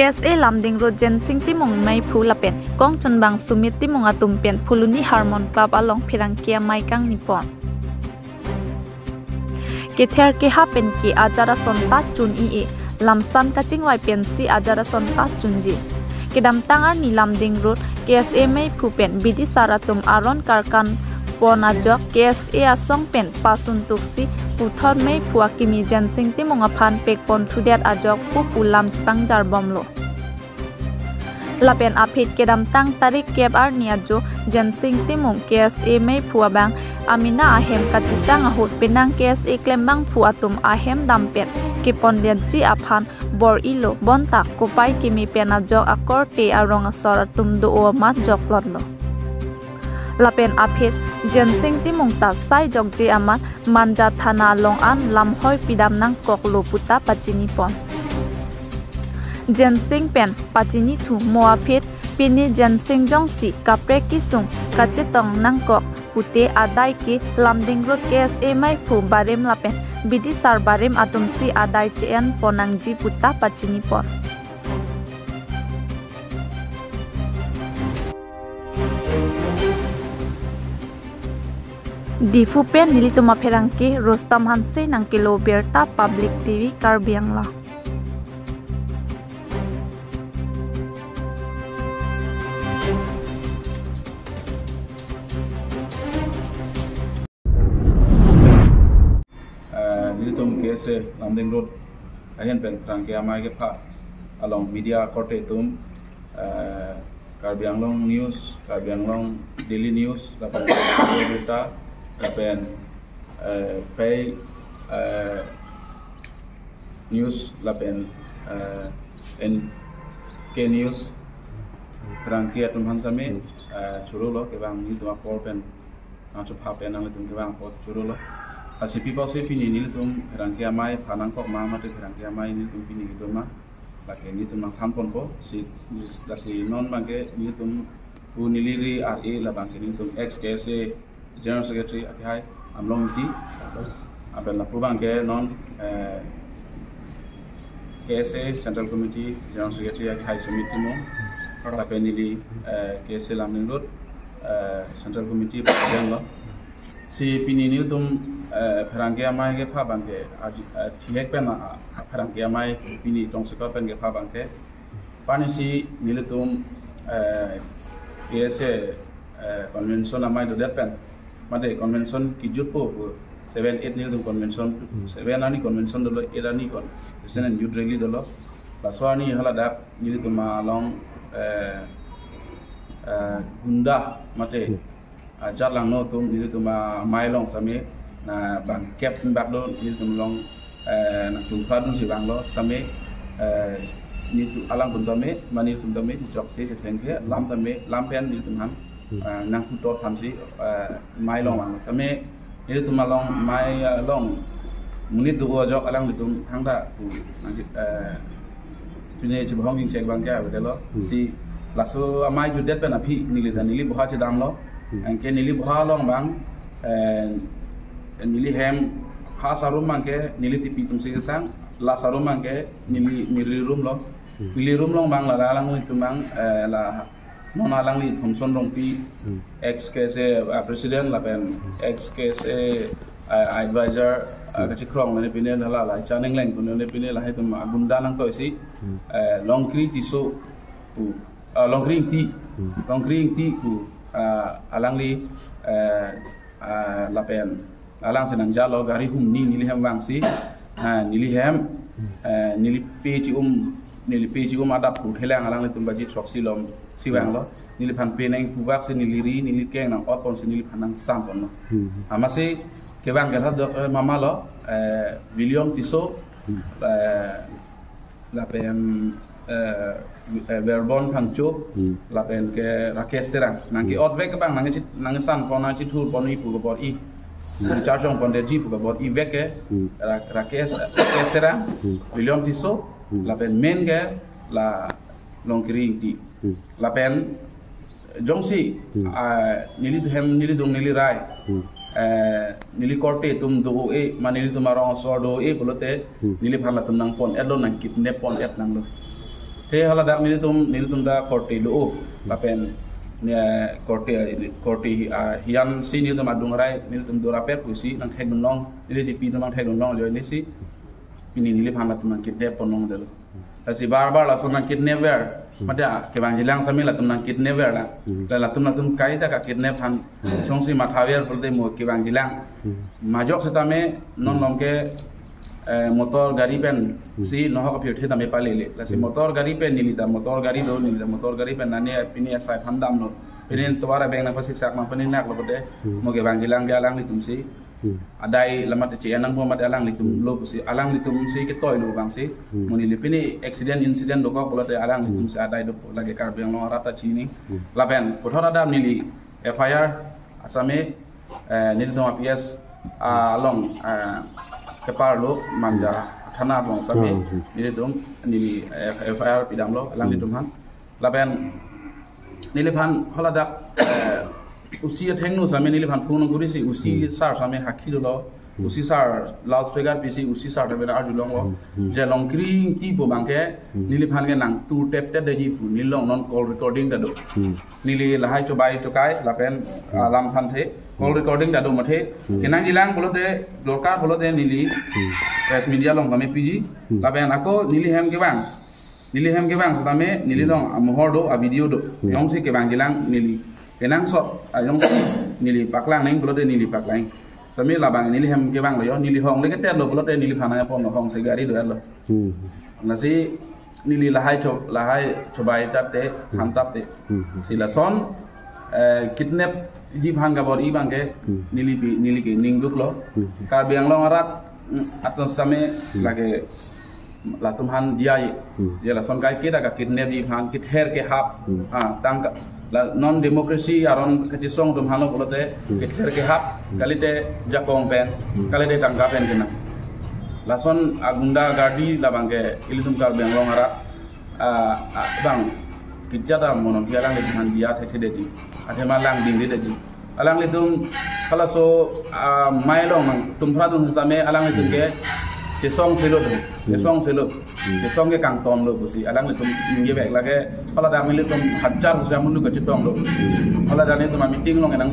KSA Lamding Road Jensing Timong Mai Phu Lapen Kong Chunbang Sumit Timong Atum Pen Phuluni Harmon Club along Phirangkia Mai Kang Nipon Kether ke hapen ki ajara sonta chun I lamsan kaching wai pen si ajara sonta chunji kedam tangar ni Lamding Road KSA Mai Phu pen bidi saratum aron karkan ponajok KSA asong pen pasun tuksi puthor Mai Phu akimi Jensing Timong aphan pek pon thudet ajok pu pulam chpang jar bomlo lapen aphit kedam tang tarik kep ar niajo Jensing Timong KSA Mai Phu abang amina ahem kachisang ahut penang KSA klembang Phu atum ahem dampet kipon dianji aphan bor ilo bontak kopai kimi penajok akor te arong asor atum do o mat jok lotlo lapen aphit Jensing Timong ta sai jokje ama manja thana long an lamhoi pidam nang koklo puta pachini pon Jensing pen pachini thu moaphit pini Jensing jongsi kapre kisung kachetong nang kok pute adai ki Lamding Road KSA Mai Phu barem lapen bidi sar barem atumsi adai chen ponangji puta pachini pon Difu pen nilituma pherangke Rostam Hanse nang kilo Berta Public TV Karbiangla nilitum KSA Lamding Road ahen pen pherangke amai ke pha along media korte tum Karbianglong News Karbianglong Daily News dapat berita dapat pay news dapat NK News perangkat tumhan sami churu lo ke bang itu apol pen angsup hapen ang itu ke bang apol churu lo asi people se pini ni tum perangkat amai panang kok mama te perangkat amai ni tum pini gitu mah laki ni tum kampon ko si dasi non bangke ni tum uniliri RA la bangke ni tum ex KSA General Secretary Akhai Amlong Ti abel la bangke non KSA Central Committee General Secretary Akhai Samiti mo la penili KSA Lamding Road Central Committee President lo si pini ni tum pherangke amai ke pha bangke thihek pen pherangke amai pini tong sekor pen ke pha bangke pani si nilitum KSA convention amai do det pen mate convention ki jutpo 7-8 nilitum convention 7 ani convention dolo 8 ani kon senen youth rally dolo baswani hala dak nilitum along gunda mate jarlang no tum nilitum mailong same na bang captain bakdo nilitum long na tum pradun si banglo same nitu alang bundame mani tundame jokte thengke lam tame lampen nilitum han nang putot phansi mai long ang tame nilitum along mai long munit du jok alang litum thangda pu tune chibhong ing chek bangka bedelo si laso mai judet pen aphi nili boha che dam lo angke nili boha long bang nili hem ha sarum mangke nili tipi tum se sang la sarum mangke nili room lo nili room long bang la lang tum bang la non alang li thomson rong pi ex KSA president la pen ex KSA advisor kachi krong ne pine la la chaneng leng kun ne pine la hetum agunda nang to si long kri ti so long kri ti ku alang li la pen alang senang jalo gari hum ni nili hem wang si nili hem nili peji adap ku helang alang li tumbaji troksi lom si wang lo nili phan peneng kubak se nili ri nili keng nang opon se nili phanang sampon lo amase ke wang ga do mama lo William Tiso la pen verbon kangcho la pen ke Rakesh terang nang ki otve ke bang nang san pona chi thur pon i pu ko bor i charjong pon de ji pu ko bor i veke Rakesh terang William Tiso la pen men ke la longkri ti la pen jongsi nili hem nili dong nili rai nili korte tum do e manili tumarong so do e bolote nili phala tum nang pon edlo nang kidnap pon et nang lo he hala dak nilitum da korti lo lapen ne korti hiam si nilitum adungrai nilitum doraper pusi nang hegunong nilipi nang hegunong le nisi ini nilip hangat nang kidnap ponong delo asi bar la sunang kidnapper mada ke bangjilang sami la tunang kidnapper la tunang kaita ka kidnap han songsi mathawer polte mo ke bangjilang majok setame non lomke motor gari pen si noho ka phirt heta me palele la si motor gari pen nilida motor gari do nilida motor gari pen nane pini asai thandam no pinin tawara beng na pasik sak ma panin nak lokote mo ke bangjilang galang litum si adai lamat ci anang mo mat alang litum lo si alang litum si ke toy lo bang si mo ni pini incident do ko polote alang litum si adai do lage kar beng no rata chini lapen pothora dam nili FIR asame nil do PS along kepar lo manja thana long sami nili dum nili FIR pidam lo alang litum han lapen nili phan holadak usi thengnu sami nili phan phone guri si usi sar sami hakilo lo usi sar loudspeaker pisi usi sar de bena ajulong lo je long kring ti bo bangke nili phan ge nang tu tap de ji pu nilong non call recording da do nili lahai chobai chokai lapen lam phan the call recording da do mathe kenang jilang bolote lokar bolote nili press media long kami piji lapen ako nili hem ke bang same nili long mohor do a video do yong si ke bang jilang nili kenang so ayong nili paklang neng bolote nili paklang sami labang nili hem ke bang lo yo nili hong le ke tel lo bolote nili phana pon no hong se gari do lo nasi nili lahai cobai tapte ham tapte sila son kidnap ji bhan gabor i bangke nili ke ningduk lo ka biang lo ngarat atos same lage latum han diai je la son kai ke da ka kidnap ji bhan kit her ke hap tang la non democracy aron kati song dum halo bolote kit her ke hap kalite jakong pen kalite tangga pen kena lason agunda gadi la bangke ilidum kar biang lo ngarat bang kijada monon bialang le han dia the dedi athema lang ding de dedi alang le dum kala so mailong nang tumphra dum same alang le dum ke song selo ke kang tom lo busi alang le tum nge bek lage kala da mile tum hajar usia mulu ke cetong lo kala da ne tum meeting lo nang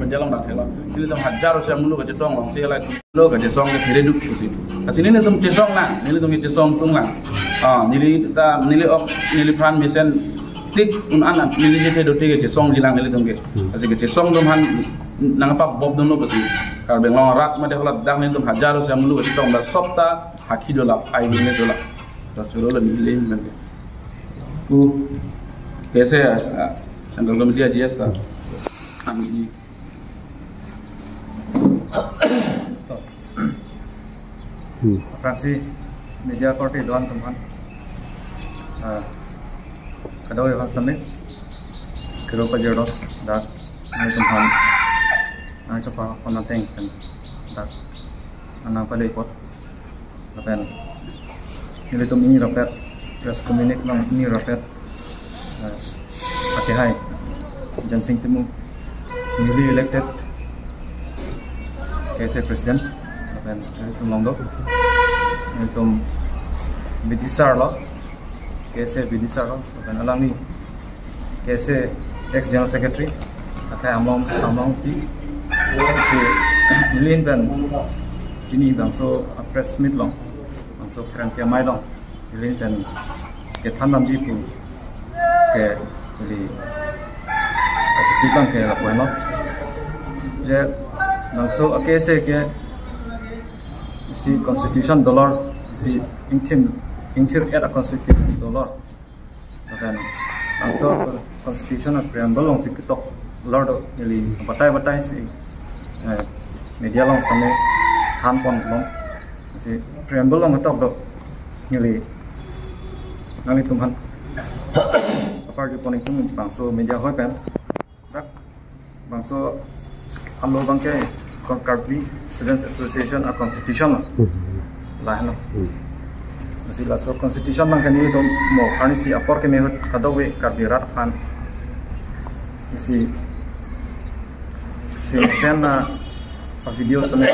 menjalong dak helo ile tum hajar usia mulu ke cetong lo sela lo ke song ke there duk busi asini ne tum cesong na nile tum ke song tung lang nili pran misen tik anak nili je do tik song jilang nili tum ke asik ke song dum han nang apa bob dum lo busi kar beng long rat ma de hola dang ne tum hajar usia mulu ke cetong da sopta haki dola ai ne dola तो चलो ले मिल गए वो कैसे central committee GS था हामी जी Fraksi media korte doan teman kadau ya samne kero pa jero da ai teman ai coba penanteng kan da ana pale pot apen ini tuh ini rapat press communique lang ini rapat ate hai Jansing Timu newly elected KSA president dan itu longdo itu bidisar lo KSA bidisar lo dan alang ni KSA ex general secretary ate among ti si nilin dan ini bangso press meet long so kran ke mai long ile dan ke thanam ji pu ke li acha sibang ke la poema je nang so ke se ke si constitution dollar si intir at a constitution dollar dan nang so constitution of preamble long si kitok lord ili batai si media long same han pon long si preamble long atok do ngili ngali tumhan apar ju poning tum bangso media hoi pen rak bangso allo bangke Karbi Students Association a constitution lah no si la so constitution bangke ni to mo ani si apor ke mehut adawe Karbi rat khan si sena video sana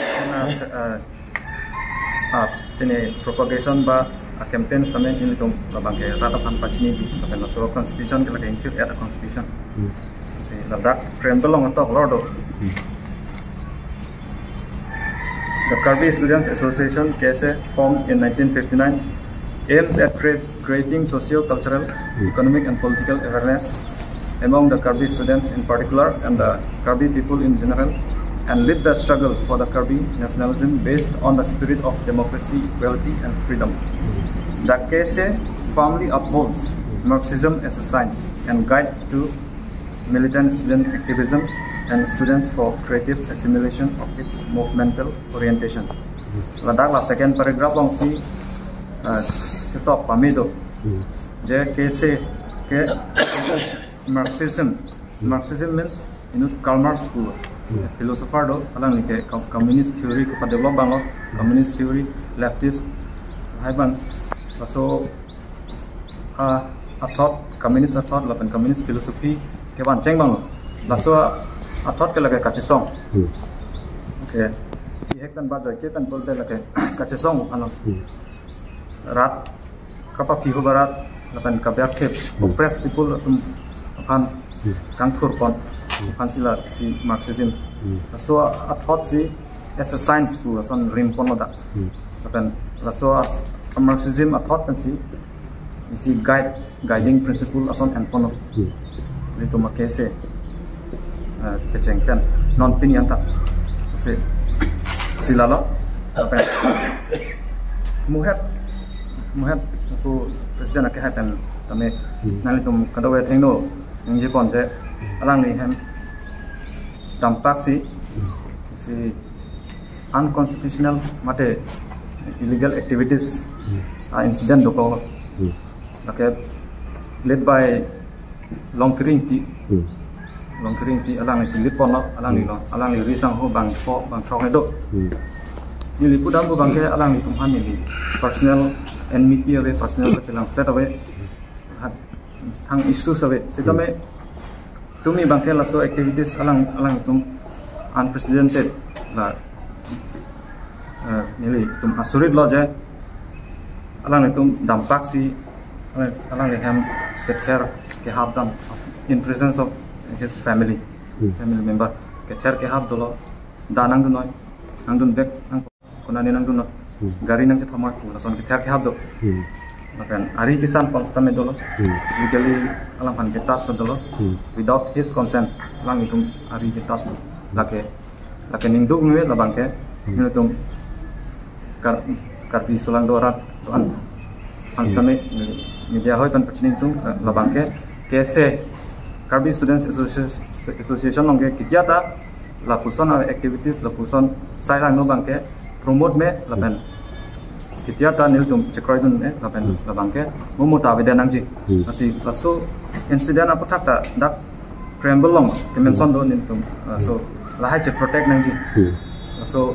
ini propagation ba a campaign também ini tom labang ke rata pan pachini di lapen la so constitution ke la ke include at constitution si ladak frame to long atok lordo. The Karbi Students Association KSA formed in 1959 aims at creating socio-cultural, economic and political awareness among the Karbi students in particular and the Karbi people in general, and lead the struggle for the Karbi nationalism based on the spirit of democracy, equality and freedom. The KSA firmly upholds Marxism as a science and guide to militant student activism and students for creative assimilation of its movemental orientation. Ladak la second paragraph long si top pamido je KSA ke Marxism means Karl Marx school philosopher do alang ni ke communist theory ko develop bang lo communist theory leftist hai bang so a thought communist thought la pen communist philosophy ke ban cheng bang lo la so a thought ke la ke kachisong okay chi hek tan ba ke tan bol de la ke kachisong ano rat kapa pi ho barat la pen ka byak ke oppressed people tum pan kang thur kon Pansila si Marxism. So a thought si as a science school son rim pon da. Tapi so as a Marxism a thought si guiding principle ason and pon. Itu makese kecengkan non opinion ta. Si lalo. Tapi muhat aku presiden nak hatan sampai nanti tu kada we thengno yang Jepun je alang ni hem dampak si unconstitutional mate illegal activities incident doko like led by longkering ti alang si lipon alang ni risang ho bang thong do ni lipudam bo bang ke alang ni tumhan ni personal enmity ave personal telang state ave thang issues ave sitame tumi bangke la so activities alang tum unprecedented la nili tum asurit lo je alang tum dampak si alang ham ke have done in presence of his family member ke have dolo danang du noy nang dun bek nang konani nang dun gari nang ke thamar ku la son ke have do Makan hari kisan konstame dolo legally alang pan ketas dolo without his consent lang itum hari ketas lake ningduk nwe la bangke nitum karpi solang dorat tuan konstame media hoy kan pachning tum la bangke kese Karbi Students Association longke kityata la puson activities la puson sairang no bangke promote me la pen Kityata nil tum cekroy dun la bangke mumuta vedanang ji asi laso incident apa tak dak preamble long dimension do nil tum so lahai che protect nang ji so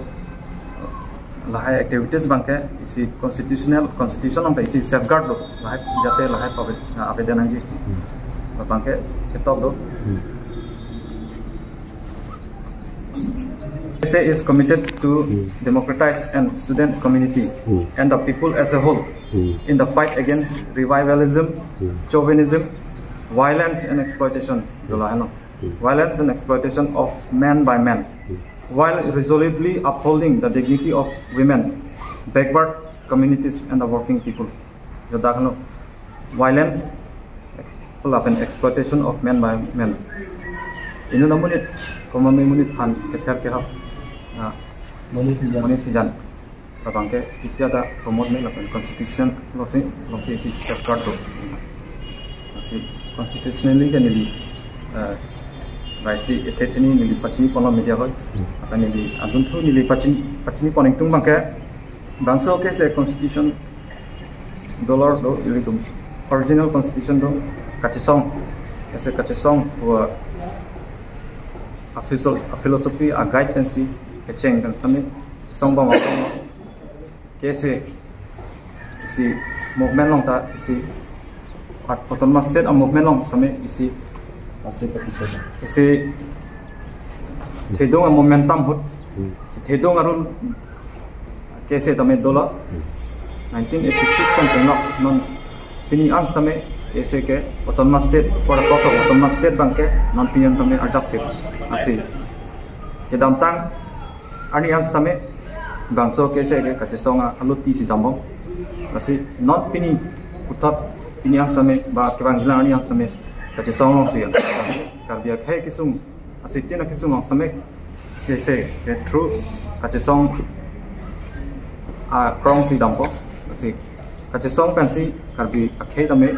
lahai activities bangke isi constitution on isi safeguard do lahai jate lahai avedanang ji la bangke ketok do KSA is committed to democratize and student community and the people as a whole in the fight against revivalism, chauvinism, violence and exploitation, violence and exploitation of man by man, while resolutely upholding the dignity of women, backward communities and the working people. Violence and exploitation of man by man. Ini namun it, kalau menit han keter kerap. Monit tijan, rabangke itu ada promote nih lapan constitution losi isi safeguard tuh, masih constitutionally kan ini, baisi etet ini nili pacini pola media hoy, apa nili adun tuh nili pacini poning tung bangke, bangsa oke se constitution dollar do ini tuh original constitution do kacesong buat a philosophy a guide pensi keceng kan stami song bang kese si movement long ta si autonomous state a movement long sami isi thedong a momentum hut si thedong arun kese tame dola 1986 kan jenglok non pini ans tame kese ke autonomous state for the cause of autonomous state bangke non pinion tame adaptive asi ke damtang ani ans tame bangso kese ke kacesonga aluti si dambong asi non pini utat pini ans tame ba kebang hilang ani ans tame kacesong si karbia khai kisung asi tina kisung ans tame kese ke true kacesong krong si dampo asi kacesong pensi karbi akhai tame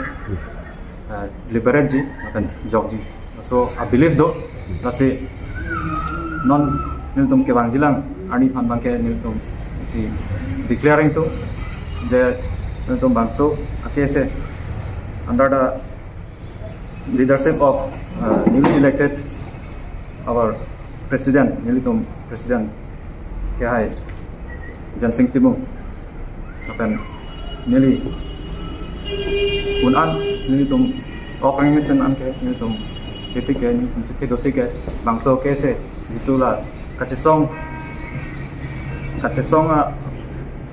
liberate ji akan jog ji so I believe do lase non niltum ke bangjilang ani phan bangke niltum si declaring to je niltum bangso akese under the leadership of newly elected our president niltum president ke hai Jansing Timung akan nili unan nili tum organization anke nili tum ketika ni ketika bangso kese itulah kacesong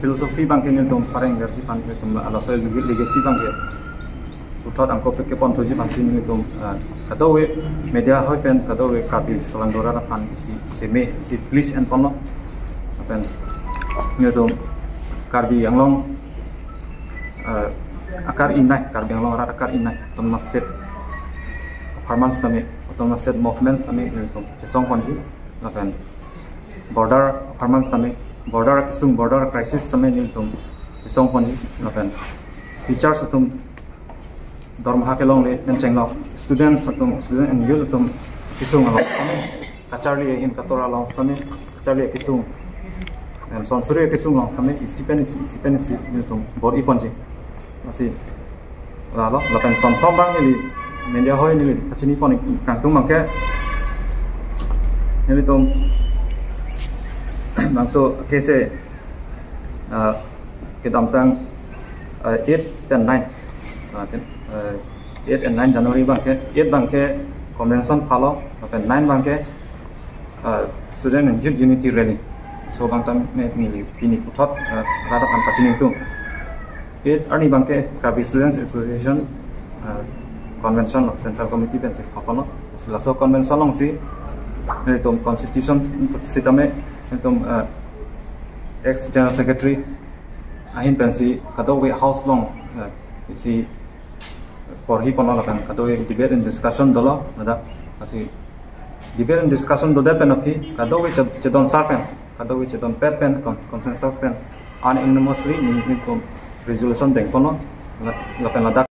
filosofi bangke nili tum pareng dari panke tum alasal legacy bangke utot angko peke pon tuji bangsi nili tum katawe media hoi pen katawe kabil selandora pan isi seme isi please and pono akan nili tum karbi yang long akar inai karbi yang long rata akar inai autonomous state performance tami autonomous state movements tami itu kesong konji lakan border performance tami border kisung border crisis tami itu kesong konji lakan teachers itu dorma kelong le nenceng lo students itu student and youth itu kisung lo kacari in katora long tami kacari kisung dan sonsuri kisung long tami isi penisi itu bor iponji masih lalu lapan son tombang ini media hoi ini kacini pon kantung mangke ini tom bangso kese kita amtang 8 dan 9 8 and 9 Januari bangke 8 bangke convention follow lapan 9 bangke student and youth unity rally so bangtam ini pini putot rata pan kacini itu Arni bangke Kabi Students Association Convention of Central Committee pensi apa selaso convention long si itu constitution sitame itu ex general secretary ahin pensi katawe house long si for hipono lakan katawe debate and discussion dolo ada asi debate and discussion do depen api katawe chedon sarpen katawe chedon pen consensus pen unanimously ni resolution tengkono lakan ladak